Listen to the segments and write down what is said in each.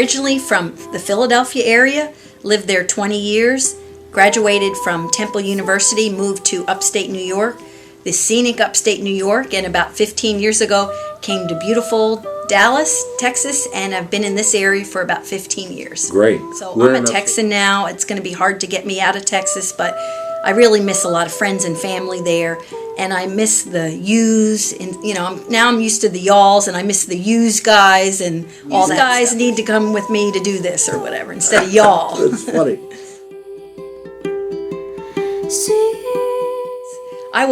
originally from the Philadelphia area, lived there 20 years, graduated from Temple University, moved to upstate New York, the scenic upstate New York, and about 15 years ago came to beautiful Dallas, Texas, and I've been in this area for about 15 years. Great. So I'm a Texan now. It's going to be hard to get me out of Texas, but I really miss a lot of friends and family there, and I miss the yous, and now I'm used to the y'alls, and I miss the yous guys, and all that guys stuff. Need to come with me to do this or whatever instead of y'all. That's funny. I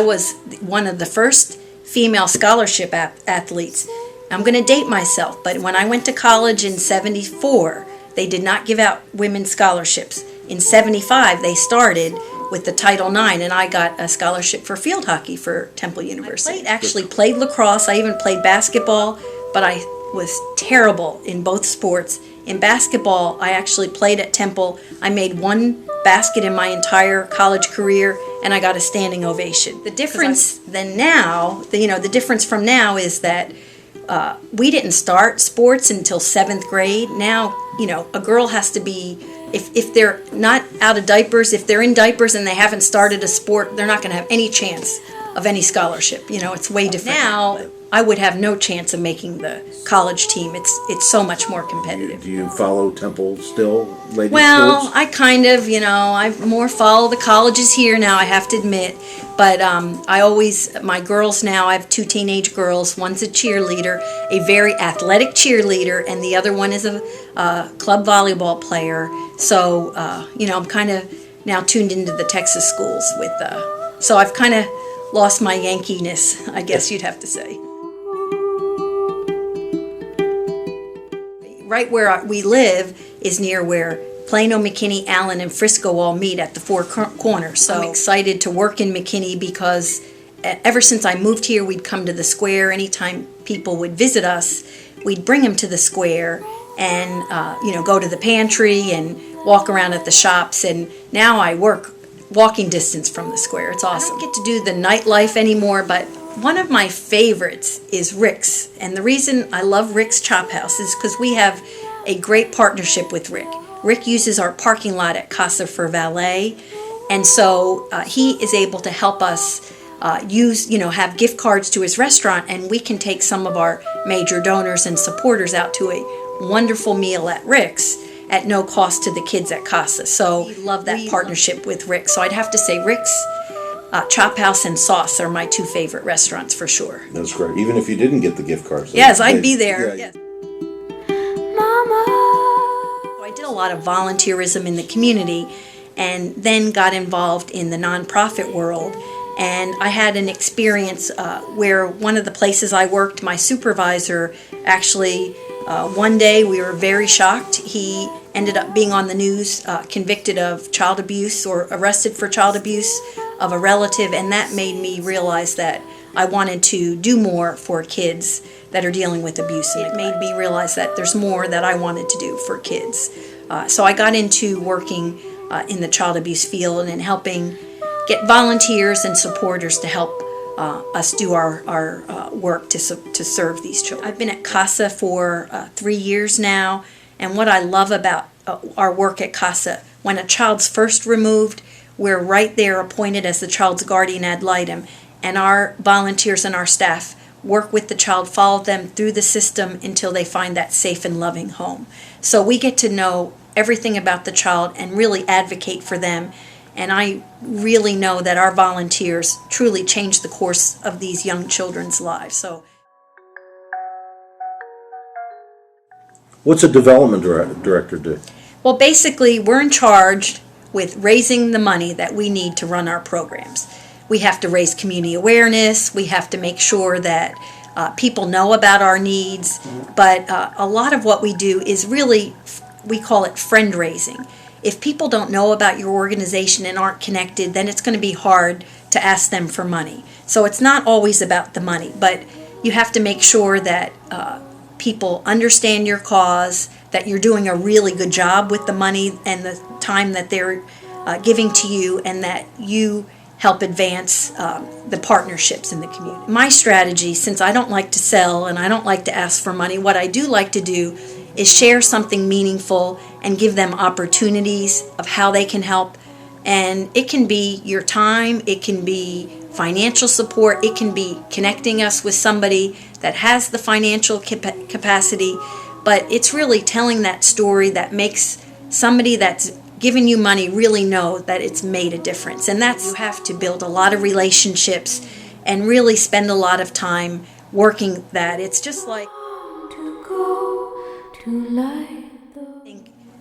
was one of the first female scholarship athletes. I'm going to date myself, but when I went to college in 74, they did not give out women's scholarships. In 75, they started with the Title IX, and I got a scholarship for field hockey for Temple University. I actually played lacrosse. I even played basketball, but I was terrible in both sports. In basketball, I actually played at Temple. I made one basket in my entire college career, and I got a standing ovation. The difference the difference from now is that we didn't start sports until 7th grade. Now, a girl has to be, if they're not out of diapers, if they're in diapers and they haven't started a sport, they're not going to have any chance of any scholarship. It's way different. Now, I would have no chance of making the college team. It's so much more competitive. Do you follow Temple still, ladies' Well, sports? I kind of, I more follow the colleges here now, I have to admit. But my girls now, I have 2 teenage girls. One's a cheerleader, a very athletic cheerleader, and the other one is a club volleyball player. So, I'm kind of now tuned into the Texas schools so I've kind of lost my Yankees-ness, I guess you'd have to say. Right where we live is near where Plano, McKinney, Allen, and Frisco all meet at the Four Corners. So I'm excited to work in McKinney because ever since I moved here, we'd come to the square. Anytime people would visit us, we'd bring them to the square and go to the pantry and walk around at the shops. And now I work walking distance from the square. It's awesome. I don't get to do the nightlife anymore, but one of my favorites is Rick's. And the reason I love Rick's Chop House is because we have a great partnership with Rick. Rick uses our parking lot at CASA for valet, and so he is able to help us have gift cards to his restaurant, and we can take some of our major donors and supporters out to a wonderful meal at Rick's at no cost to the kids at CASA. So we love that partnership with Rick. So I'd have to say Rick's, Chop House, and Sauce are my 2 favorite restaurants for sure. That's great. Even if you didn't get the gift cards. Yes, I'd be there. Yeah. Yes. Mama. So I did a lot of volunteerism in the community and then got involved in the nonprofit world. And I had an experience where one of the places I worked, my supervisor actually, one day we were very shocked. He ended up being on the news, convicted of child abuse or arrested for child abuse of a relative, and that made me realize that I wanted to do more for kids that are dealing with abuse. And it made me realize that there's more that I wanted to do for kids. So I got into working in the child abuse field and helping get volunteers and supporters to help us do our work to serve these children. I've been at CASA for 3 years now, and what I love about our work at CASA, when a child's first removed, we're right there appointed as the child's guardian ad litem, and our volunteers and our staff work with the child, follow them through the system until they find that safe and loving home. So we get to know everything about the child and really advocate for them. And I really know that our volunteers truly change the course of these young children's lives. So, what's a development director do? Well, basically, we're in charge with raising the money that we need to run our programs. We have to raise community awareness. We have to make sure that people know about our needs. But a lot of what we do is really, we call it friend raising. If people don't know about your organization and aren't connected, then it's going to be hard to ask them for money. So it's not always about the money, but you have to make sure that people understand your cause, that you're doing a really good job with the money and the time that they're giving to you, and that you help advance the partnerships in the community. My strategy, since I don't like to sell and I don't like to ask for money, what I do like to do is share something meaningful and give them opportunities of how they can help. And it can be your time, it can be financial support, it can be connecting us with somebody that has the financial capacity, but it's really telling that story that makes somebody that's giving you money really know that it's made a difference. And that's, you have to build a lot of relationships and really spend a lot of time working that. It's just like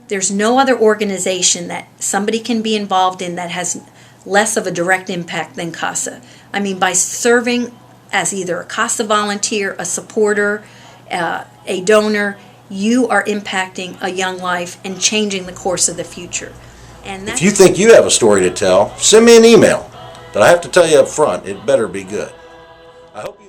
there's no other organization that somebody can be involved in that has less of a direct impact than CASA. I mean, by serving as either a CASA volunteer, a supporter, a donor, you are impacting a young life and changing the course of the future. And if you think you have a story to tell, send me an email. But I have to tell you up front, it better be good. I hope you